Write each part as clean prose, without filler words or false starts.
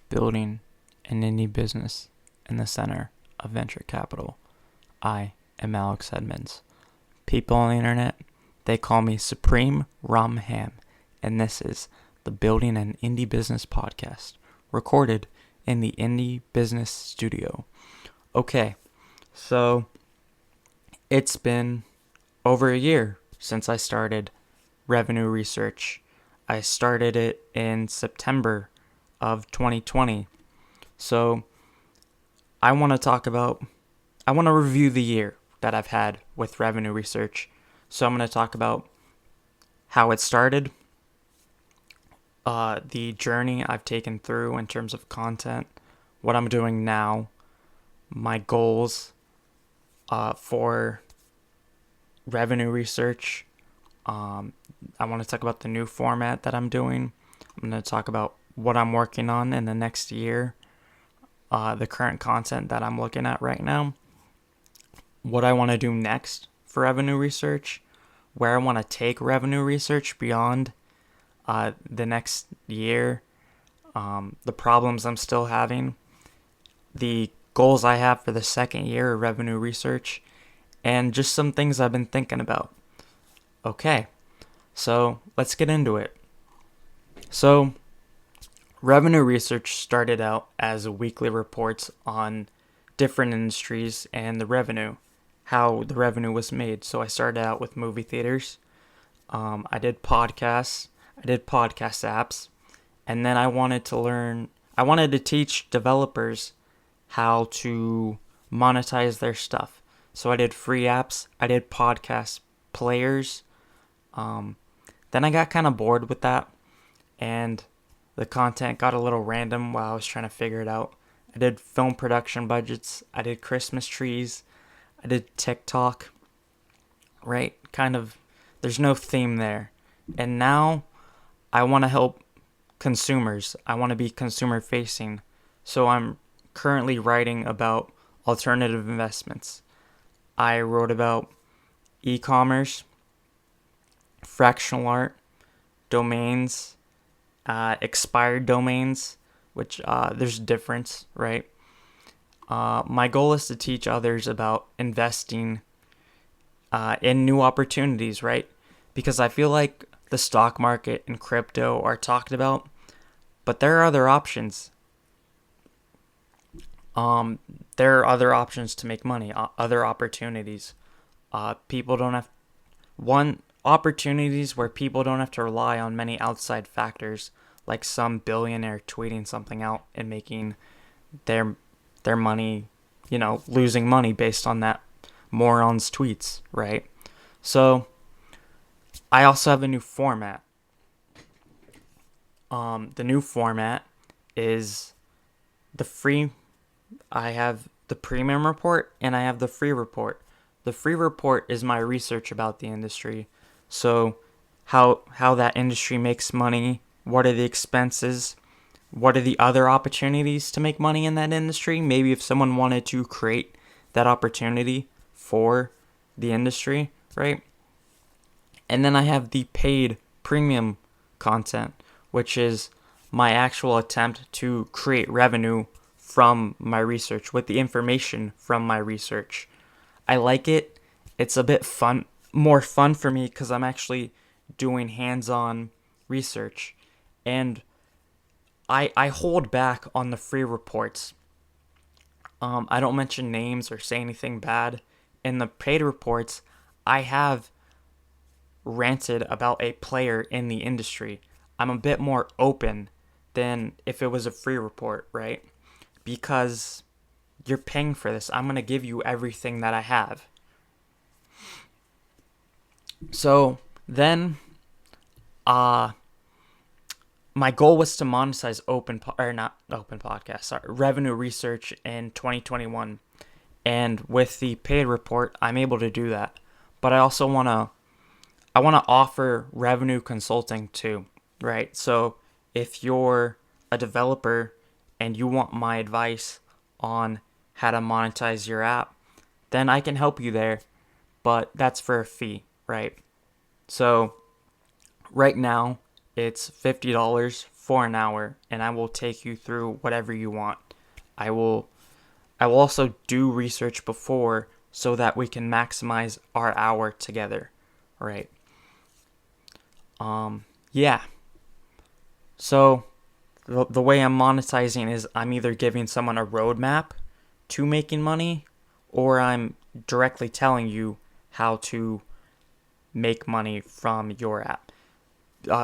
building an indie business in the center of venture capital. I am Alex Edmonds. People on the internet, they call me SupremeRumHam, and this is the Building an Indie Business podcast, recorded in the Indie Business Studio. Okay, so it's been over a year since I started revenue research. I started it in September of 2020. So I want to review the year that I've had with revenue research. So I'm going to talk about how it started, the journey I've taken through in terms of content, what I'm doing now, my goals for revenue research. I want to talk about the new format that I'm doing. I'm going to talk about what I'm working on in the next year, the current content that I'm looking at right now, what I want to do next for revenue research, where I want to take revenue research beyond the next year, the problems I'm still having, the goals I have for the second year of revenue research, and just some things I've been thinking about. Okay, so let's get into it. So, revenue research started out as weekly reports on different industries and the revenue, how the revenue was made. So I started out with movie theaters. I did podcasts. I did podcast apps. And then I wanted to teach developers how to monetize their stuff. So I did free apps. I did podcast players. Then I got kind of bored with that, and the content got a little random while I was trying to figure it out. I did film production budgets. I did Christmas trees. I did TikTok. Right? Kind of, there's no theme there. And now I want to help consumers. I want to be consumer facing. So I'm currently writing about alternative investments. I wrote about e-commerce, fractional art, domains, expired domains, which there's a difference, right? My goal is to teach others about investing in new opportunities, right? Because I feel like the stock market and crypto are talked about, but there are other options. There are other options to make money, other opportunities. Opportunities where people don't have to rely on many outside factors, like some billionaire tweeting something out and making their money, losing money based on that moron's tweets, right? So I also have a new format. The new format is I have the premium report and I have the free report. The free report is my research about the industry. So how that industry makes money, what are the expenses, what are the other opportunities to make money in that industry? Maybe if someone wanted to create that opportunity for the industry, right? And then I have the paid premium content, which is my actual attempt to create revenue from my research with the information from my research. I like it. It's a bit more fun for me because I'm actually doing hands-on research. And I hold back on the free reports. I don't mention names or say anything bad. In the paid reports, I have ranted about a player in the industry. I'm a bit more open than if it was a free report, right? Because you're paying for this. I'm going to give you everything that I have. So then, my goal was to monetize revenue research in 2021. And with the paid report, I'm able to do that. But I also want to offer revenue consulting too, right? So if you're a developer and you want my advice on how to monetize your app, then I can help you there, but that's for a fee, right? So right now it's $50 for an hour, and I will take you through whatever you want. I will also do research before so that we can maximize our hour together, right? Yeah. So the way I'm monetizing is I'm either giving someone a roadmap to making money, or I'm directly telling you how to make money from your app.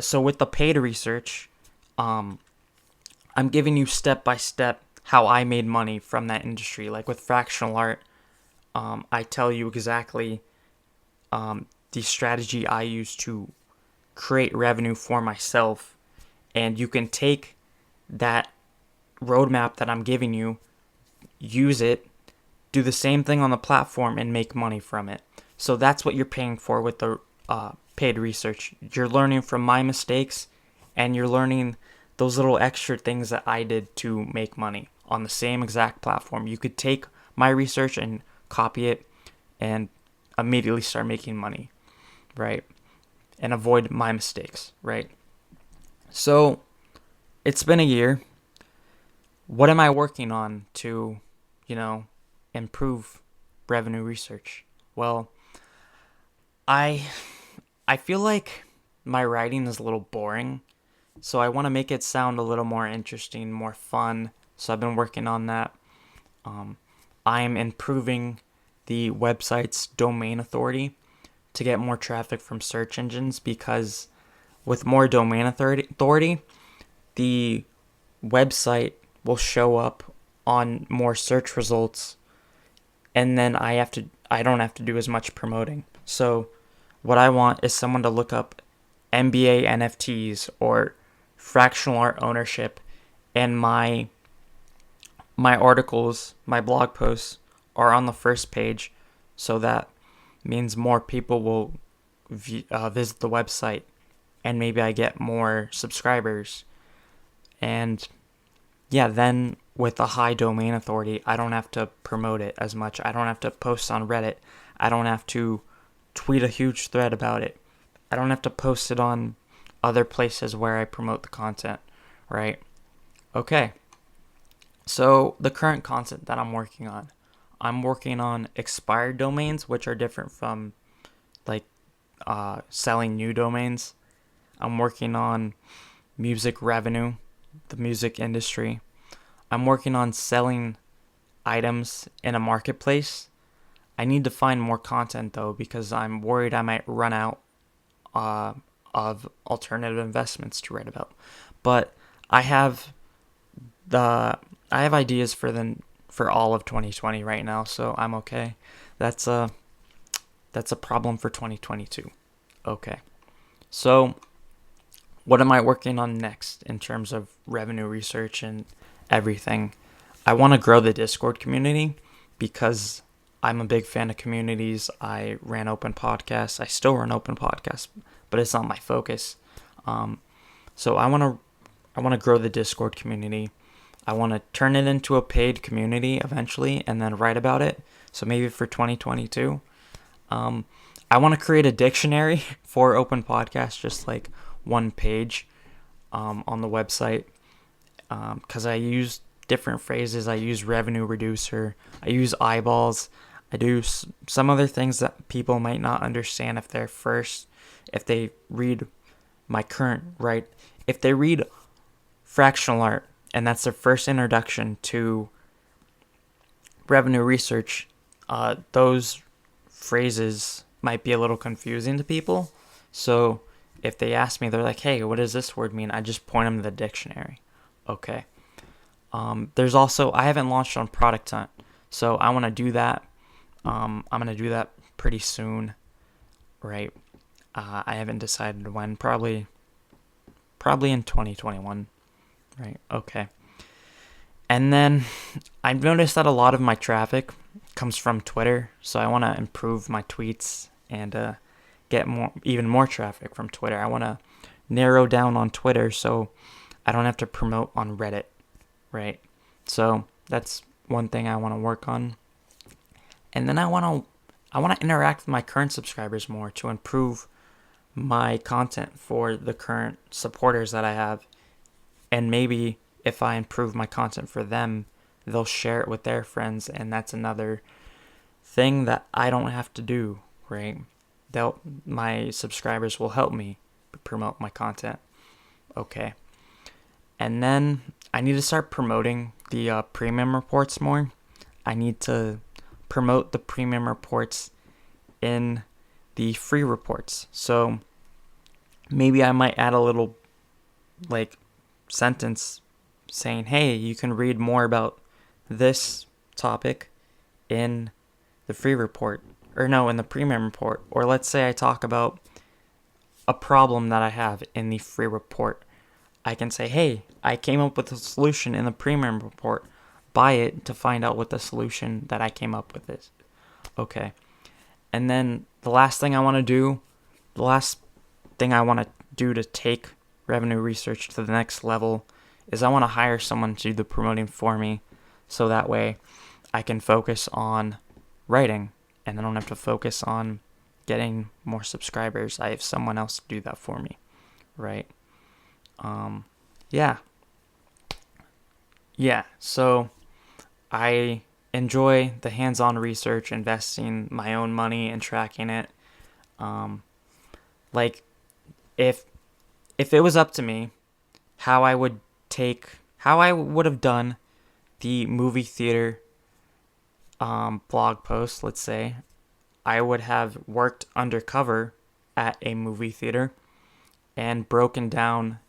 So with the paid research, I'm giving you step by step how I made money from that industry. Like with fractional art, I tell you exactly the strategy I use to create revenue for myself, and you can take that roadmap that I'm giving you, use it, do the same thing on the platform, and make money from it. So that's what you're paying for with the paid research. You're learning from my mistakes, and you're learning those little extra things that I did to make money on the same exact platform. You could take my research and copy it and immediately start making money, right? And avoid my mistakes, right? So it's been a year. What am I working on to, improve revenue research? Well, I feel like my writing is a little boring, so I want to make it sound a little more interesting, more fun. So I've been working on that. I'm improving the website's domain authority to get more traffic from search engines, because with more domain authority, the website will show up on more search results, and then I don't have to do as much promoting. So what I want is someone to look up NBA NFTs or fractional art ownership, and my articles, my blog posts are on the first page, so that means more people will visit the website, and maybe I get more subscribers. And yeah, then with a high domain authority, I don't have to promote it as much. I don't have to post on Reddit. I don't have to tweet a huge thread about it. I don't have to post it on other places where I promote the content, right? Okay. So the current content that I'm working on expired domains, which are different from like selling new domains. I'm working on music revenue, the music industry. I'm working on selling items in a marketplace. I need to find more content though, because I'm worried I might run out of alternative investments to write about. But I have ideas for all of 2020 right now, so I'm okay. That's a problem for 2022. Okay. So what am I working on next in terms of revenue research and everything? I want to grow the Discord community, because I'm a big fan of communities. I ran open podcasts. I still run open podcasts, but it's not my focus. So I want to grow the Discord community. I want to turn it into a paid community eventually, and then write about it. So maybe for 2022. I want to create a dictionary for open podcasts, just like one page on the website, because I use different phrases. I use revenue reducer. I use eyeballs. I do some other things that people might not understand if they read my current write. If they read fractional art, and that's their first introduction to revenue research, those phrases might be a little confusing to people. So if they ask me, they're like, hey, what does this word mean? I just point them to the dictionary. Okay. There's also, I haven't launched on Product Hunt, so I want to do that. I'm going to do that pretty soon, right? I haven't decided when, probably in 2021, right? Okay. And then I've noticed that a lot of my traffic comes from Twitter, so I want to improve my tweets and get even more traffic from Twitter. I want to narrow down on Twitter so I don't have to promote on Reddit, right? So that's one thing I want to work on. And then I want to interact with my current subscribers more to improve my content for the current supporters that I have. And maybe if I improve my content for them, they'll share it with their friends, and that's another thing that I don't have to do, right? My subscribers will help me promote my content. Okay. And then I need to start promoting the premium reports more. I need to promote the premium reports in the free reports. So maybe I might add a little sentence saying, hey, you can read more about this topic in the free report, or no, in the premium report. Or let's say I talk about a problem that I have in the free report. I can say, hey, I came up with a solution in the premium report. Buy it to find out what the solution that I came up with is. Okay. And then the last thing I want to do to take revenue research to the next level is I want to hire someone to do the promoting for me, so that way I can focus on writing and I don't have to focus on getting more subscribers. I have someone else to do that for me, right? So I enjoy the hands-on research, investing my own money and tracking it. If it was up to me, how I would have done the movie theater blog post, let's say, I would have worked undercover at a movie theater and broken down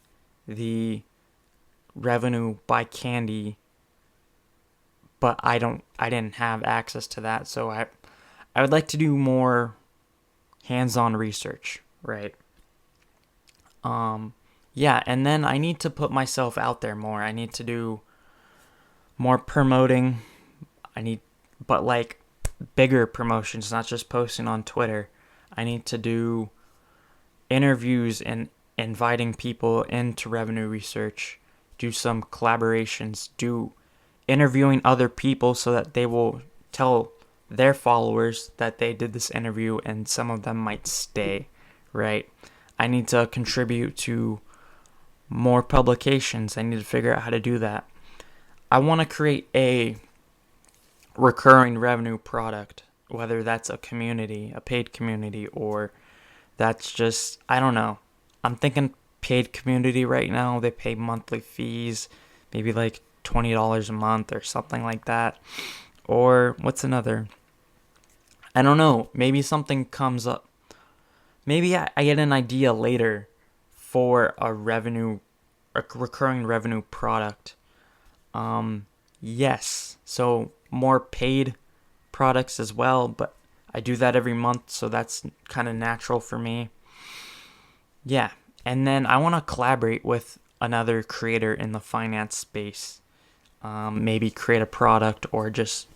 the revenue by candy, but I didn't have access to that, so I would like to do more hands-on research, right? And then I need to put myself out there more. I need to do more promoting. But bigger promotions, not just posting on Twitter. I need to do interviews and inviting people into revenue research, do some collaborations, do interviewing other people so that they will tell their followers that they did this interview, and some of them might stay, right? I need to contribute to more publications. I need to figure out how to do that. I want to create a recurring revenue product, whether that's a community, a paid community, or that's just, I don't know. I'm thinking paid community right now. They pay monthly fees, maybe like $20 a month or something like that. Or what's another? I don't know. Maybe something comes up. Maybe I get an idea later for a recurring revenue product. Yes. So more paid products as well, but I do that every month, so that's kind of natural for me. Yeah. And then I want to collaborate with another creator in the finance space. Maybe create a product or just,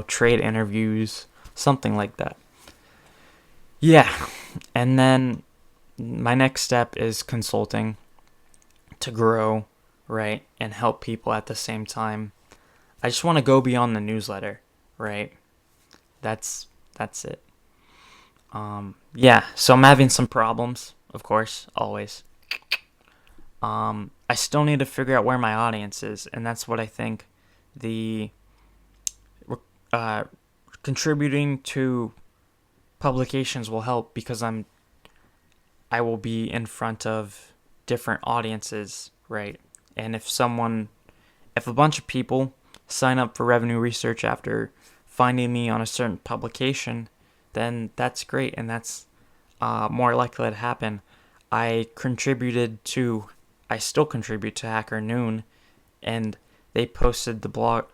trade interviews, something like that. Yeah. And then my next step is consulting to grow, right, and help people at the same time. I just want to go beyond the newsletter, right? That's it. So I'm having some problems, of course, always. I still need to figure out where my audience is, and that's what I think the contributing to publications will help, because I will be in front of different audiences, right? And if a bunch of people sign up for revenue research after finding me on a certain publication, then that's great, and that's more likely to happen. I still contribute to Hacker Noon, and they posted the blog,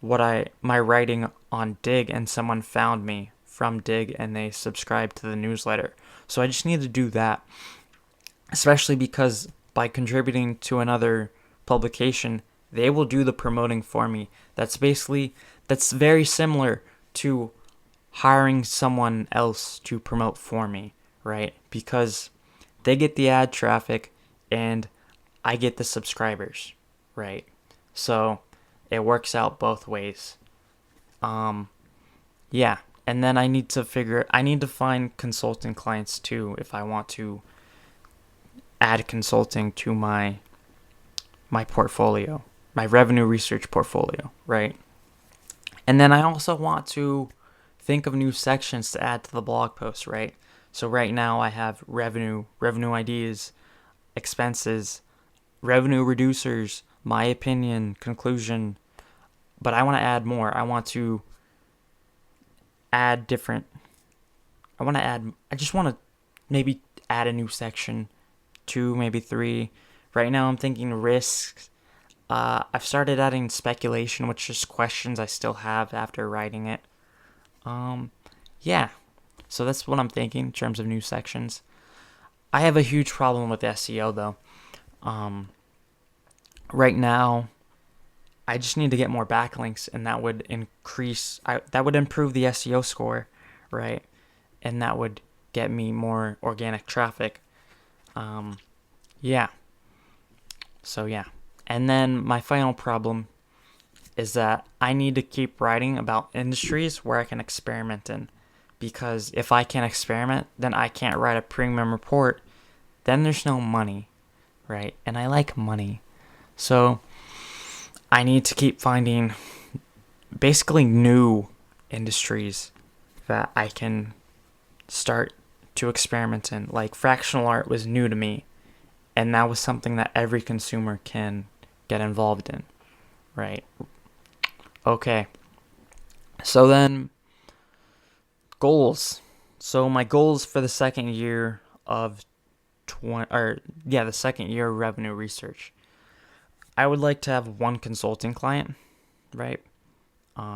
my writing on Dig, and someone found me from Dig and they subscribed to the newsletter. So I just need to do that, especially because by contributing to another publication, they will do the promoting for me. That's very similar to hiring someone else to promote for me, right? Because they get the ad traffic and I get the subscribers, right? So it works out both ways. And then I need to find consulting clients too if I want to add consulting to my my portfolio, my revenue research portfolio, right? And then I also want to think of new sections to add to the blog post, right? So right now I have revenue ideas, expenses, revenue reducers, my opinion, conclusion, but I want to add more. I want to add different, I just want to maybe add a new section, 2, maybe 3. Right now I'm thinking risks. I've started adding speculation, which is questions I still have after writing it. Yeah. So that's what I'm thinking in terms of new sections. I have a huge problem with SEO though. Right now, I just need to get more backlinks, and that would that would improve the SEO score, right? And that would get me more organic traffic. Yeah. So yeah. And then my final problem is that I need to keep writing about industries where I can experiment in. Because if I can't experiment, then I can't write a premium report. Then there's no money, right? And I like money. So I need to keep finding basically new industries that I can start to experiment in. Like fractional art was new to me, and that was something that every consumer can get involved in, right? Okay. So then goals. So my goals for the second year of the second year of revenue research. I would like to have one consulting client, right?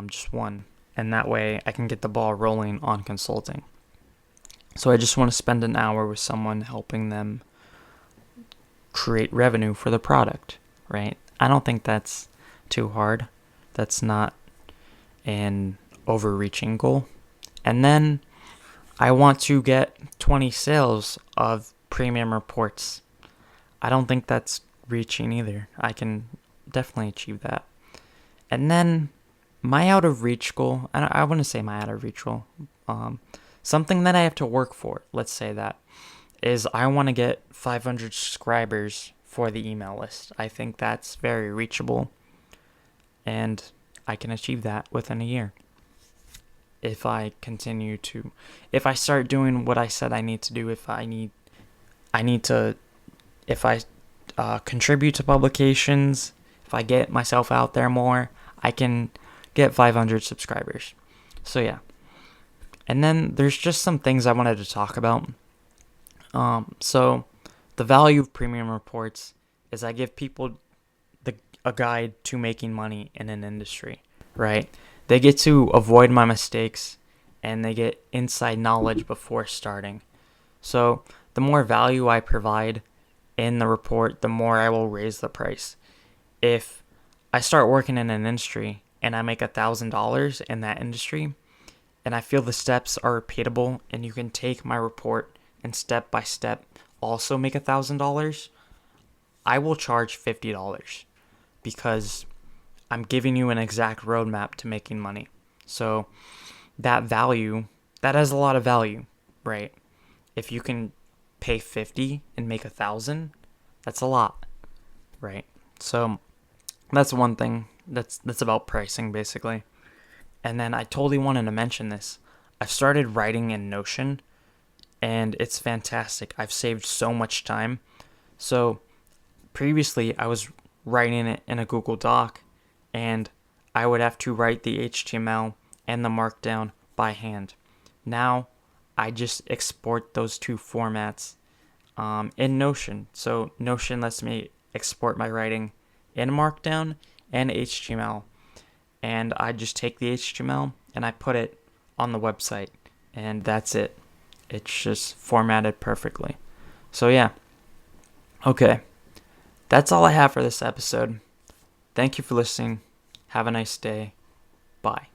Just one. And that way I can get the ball rolling on consulting. So I just want to spend an hour with someone helping them create revenue for the product, right? I don't think that's too hard. That's not an overreaching goal. And then I want to get 20 sales of premium reports. I don't think that's reaching either. I can definitely achieve that. And then my out of reach goal, I wouldn't say my out of reach goal, something that I have to work for, let's say that, is I want to get 500 subscribers for the email list. I think that's very reachable, and I can achieve that within a year. If I start doing what I said I need to do, if I contribute to publications, if I get myself out there more, I can get 500 subscribers. So yeah. And then there's just some things I wanted to talk about. So the value of premium reports is I give people a guide to making money in an industry, right? They get to avoid my mistakes, and they get inside knowledge before starting. So the more value I provide in the report, the more I will raise the price. If I start working in an industry and I make $1,000 in that industry, and I feel the steps are repeatable, and you can take my report and step by step also make $1,000, I will charge $50 because I'm giving you an exact roadmap to making money. So that has a lot of value, right? If you can pay 50 and make 1,000, that's a lot, right? So that's one thing that's about pricing, basically. And then I totally wanted to mention this. I've started writing in Notion, and it's fantastic. I've saved so much time. So previously I was writing it in a Google Doc, and I would have to write the HTML and the Markdown by hand. Now I just export those two formats in Notion. So Notion lets me export my writing in Markdown and HTML. And I just take the HTML and I put it on the website, and that's it. It's just formatted perfectly. So yeah. Okay. That's all I have for this episode. Thank you for listening. Have a nice day. Bye.